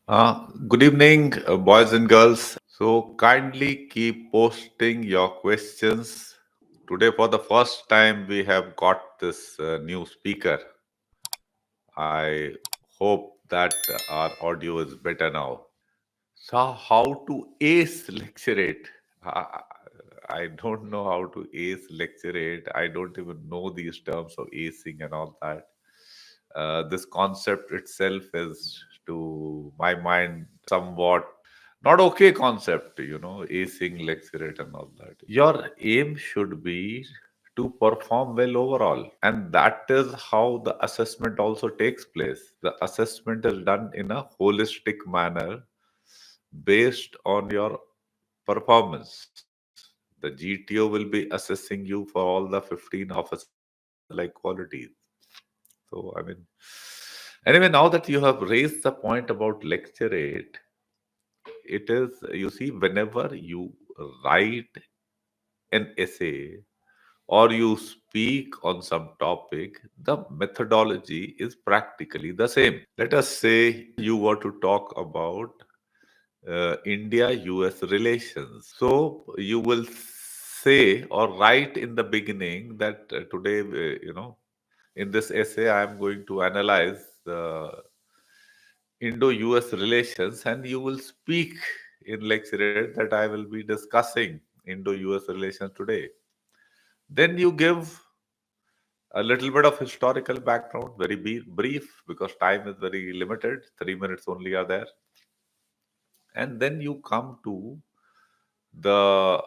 Good evening, boys and girls. So kindly keep posting your questions. Today, for the first time, we have got this new speaker. I hope that our audio is better now. So, how to ace lecturate? I I don't know how to ace lecturate. I don't even know these terms of acing and all that. This concept itself is, to my mind, somewhat not okay concept, acing, lecturate, and all that. Your aim should be to perform well overall, and that is how the assessment also takes place. The assessment is done in a holistic manner based on your performance. The GTO will be assessing you for all the 15 officer like qualities. So, anyway, now that you have raised the point about lecturate, it is, you see, whenever you write an essay or you speak on some topic, the methodology is practically the same. Let us say you were to talk about India US relations. So you will say or write in the beginning that today, in this essay, I am going to analyze the Indo US relations, and you will speak in lecture that I will be discussing Indo US relations today. Then you give a little bit of historical background, very brief, because time is very limited, 3 minutes only are there. And then you come to the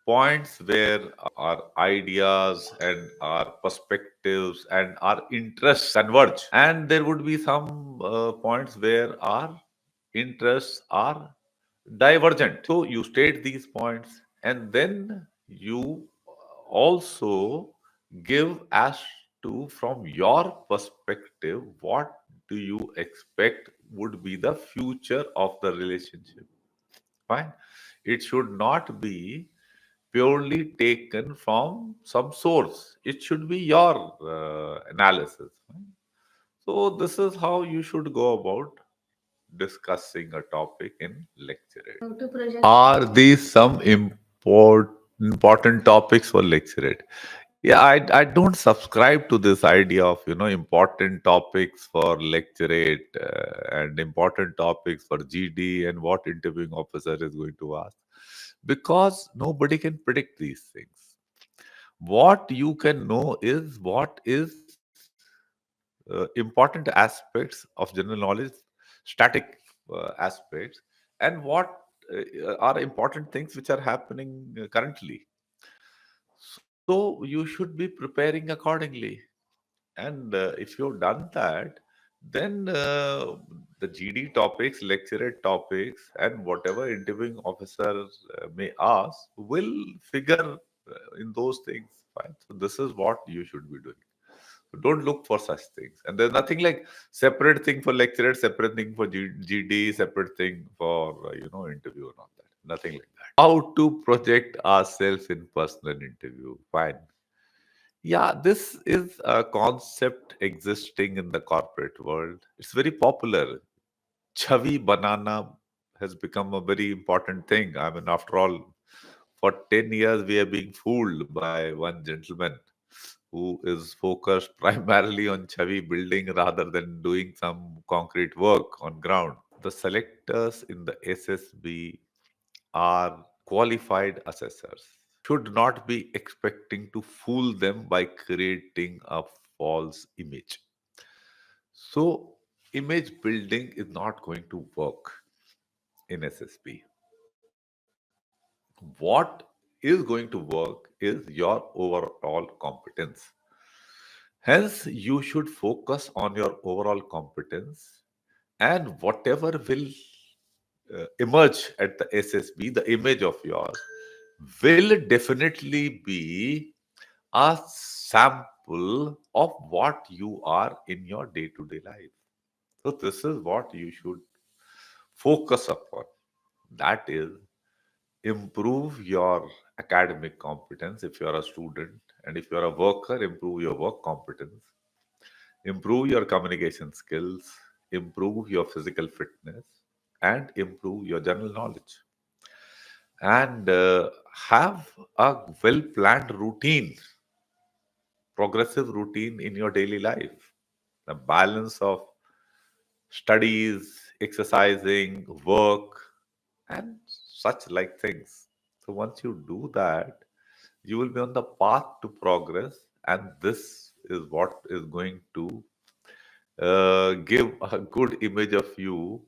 points where our ideas and our perspectives and our interests converge. And there would be some points where our interests are divergent. So you state these points, and then you also give as to, from your perspective, what do you expect would be the future of the relationship. Fine. It should not be purely taken from some source. It should be your analysis. Fine. So this is how you should go about discussing a topic in lecture. Are these some important topics for lecturate? Yeah, I don't subscribe to this idea of important topics for lecturate and important topics for GD and what interviewing officer is going to ask, because nobody can predict these things. What you can know is what is important aspects of general knowledge, static aspects, and what are important things which are happening currently. So you should be preparing accordingly. And if you've done that, then the GD topics, lecturate topics, and whatever interviewing officer may ask will figure in those things. Fine. So this is what you should be doing. So don't look for such things. And there's nothing like separate thing for lecturate, separate thing for GD, separate thing for interview and all that. Nothing like that. How to project ourselves in personal interview? Fine. Yeah, this is a concept existing in the corporate world. It's very popular. Chavi banana has become a very important thing. I mean, after all, for 10 years, we are being fooled by one gentleman who is focused primarily on chavi building rather than doing some concrete work on ground. The selectors in the SSB are qualified assessors. Should not be expecting to fool them by creating a false image. So, image building is not going to work in SSP. What is going to work is your overall competence. Hence, you should focus on your overall competence, and whatever will emerge at the SSB, the image of yours, will definitely be a sample of what you are in your day to day life. So, this is what you should focus upon. That is, improve your academic competence if you are a student, and if you are a worker, improve your work competence, improve your communication skills, improve your physical fitness, and improve your general knowledge. And have a well planned routine, progressive routine in your daily life. The balance of studies, exercising, work, and such like things. So once you do that, you will be on the path to progress, and this is what is going to give a good image of you.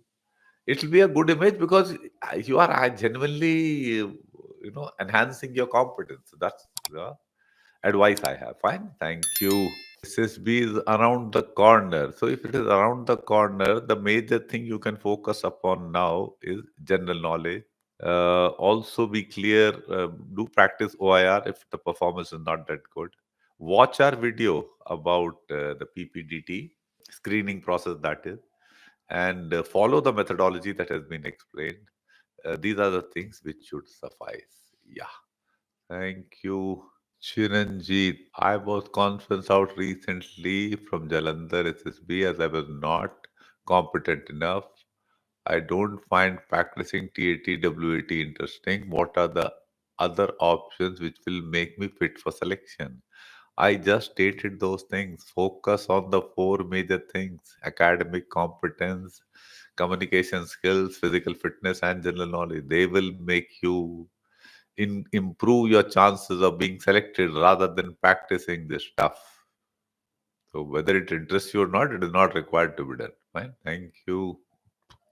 It will be a good image because you are genuinely, enhancing your competence. That's the advice I have. Fine, thank you. SSB is around the corner. So if it is around the corner, the major thing you can focus upon now is general knowledge. Also be clear, do practice OIR if the performance is not that good. Watch our video about the PPDT screening process, that is, and follow the methodology that has been explained. These are the things which should suffice. Yeah. Thank you. Chiranjeet, I was conference out recently from Jalandhar SSB as I was not competent enough. I don't find practicing TAT interesting. What are the other options which will make me fit for selection? I just stated those things. Focus on the four major things: academic competence, communication skills, physical fitness, and general knowledge. They will make you improve your chances of being selected rather than practicing this stuff. So whether it interests you or not, it is not required to be done. Fine. Thank you.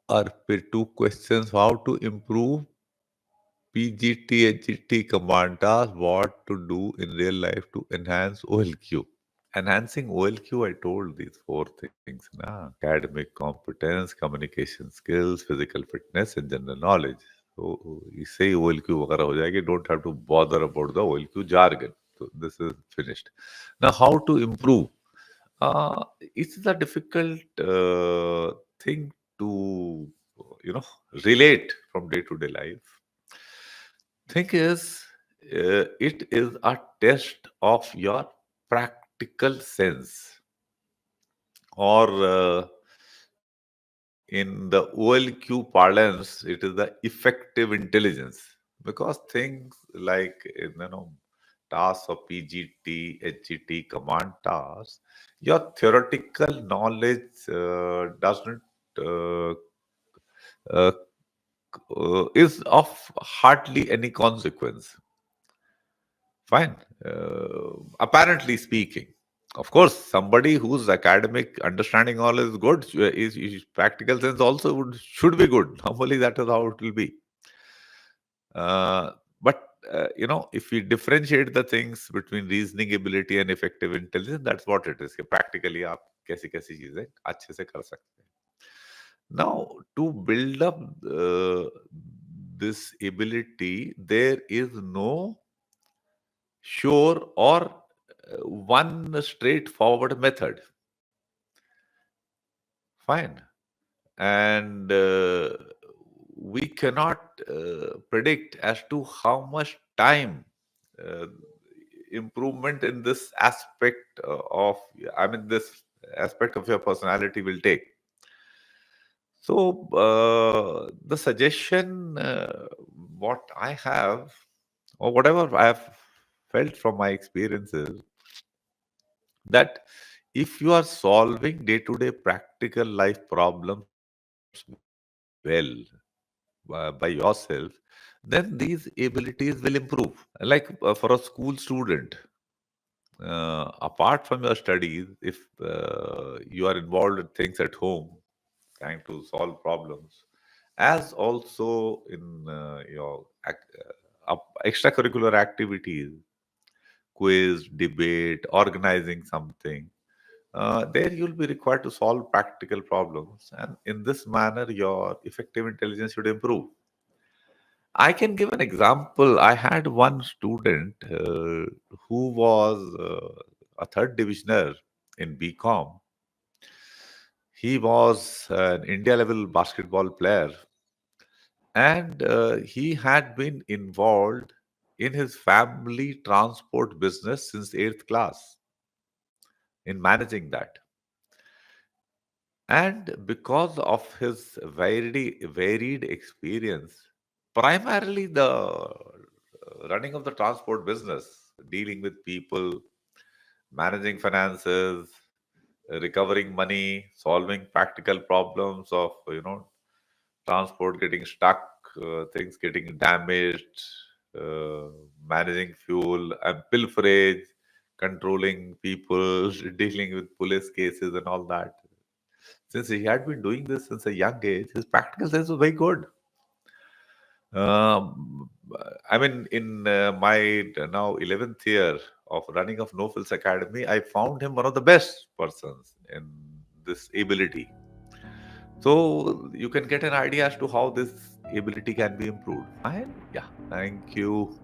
Arpit, two questions. How to improve PGT, HGT command task, what to do in real life to enhance OLQ. Enhancing OLQ, I told these four things. Na? Academic competence, communication skills, physical fitness, and general knowledge. So, say OLQ वगैरह हो जाएगी, don't have to bother about the OLQ jargon. So, this is finished. Now, how to improve? It's a difficult thing to, you know, relate from day to day life. Thing is, it is a test of your practical sense, or in the OLQ parlance, it is the effective intelligence. Because things like, tasks of PGT, HGT, command tasks, your theoretical knowledge doesn't uh, uh, is of hardly any consequence. Fine. Apparently speaking. Of course, somebody whose academic understanding all is good, is practical sense also should be good. Normally, that is how it will be. But if we differentiate the things between reasoning ability and effective intelligence, that's what it is. कि practically, आप कैसी कैसी चीजें अच्छे से कर सकते हैं. Now, to build up this ability, there is no sure or one straightforward method. Fine. And we cannot predict as to how much time uh, improvement in this aspect of, I mean, this aspect of your personality will take. So, the suggestion, what I have, or whatever I have felt from my experiences, that if you are solving day to day practical life problems well by yourself, then these abilities will improve. Like for a school student, apart from your studies, if you are involved in things at home, trying to solve problems, as also in your extracurricular activities, quiz, debate, organizing something, there you'll be required to solve practical problems. And in this manner, your effective intelligence should improve. I can give an example. I had one student who was a third divisioner in BCom. He was an India level basketball player, and he had been involved in his family transport business since eighth class in managing that. And because of his varied experience, primarily the running of the transport business, dealing with people, managing finances, recovering money, solving practical problems of transport getting stuck, things getting damaged, uh, managing fuel and pilferage, controlling people, dealing with police cases and all that. Since he had been doing this since a young age, his practical sense was very good. Um, I mean, in my now 11th year of running of No Frills Academy, I found him one of the best persons in this ability. So you can get an idea as to how this ability can be improved. Fine. Yeah. Thank you.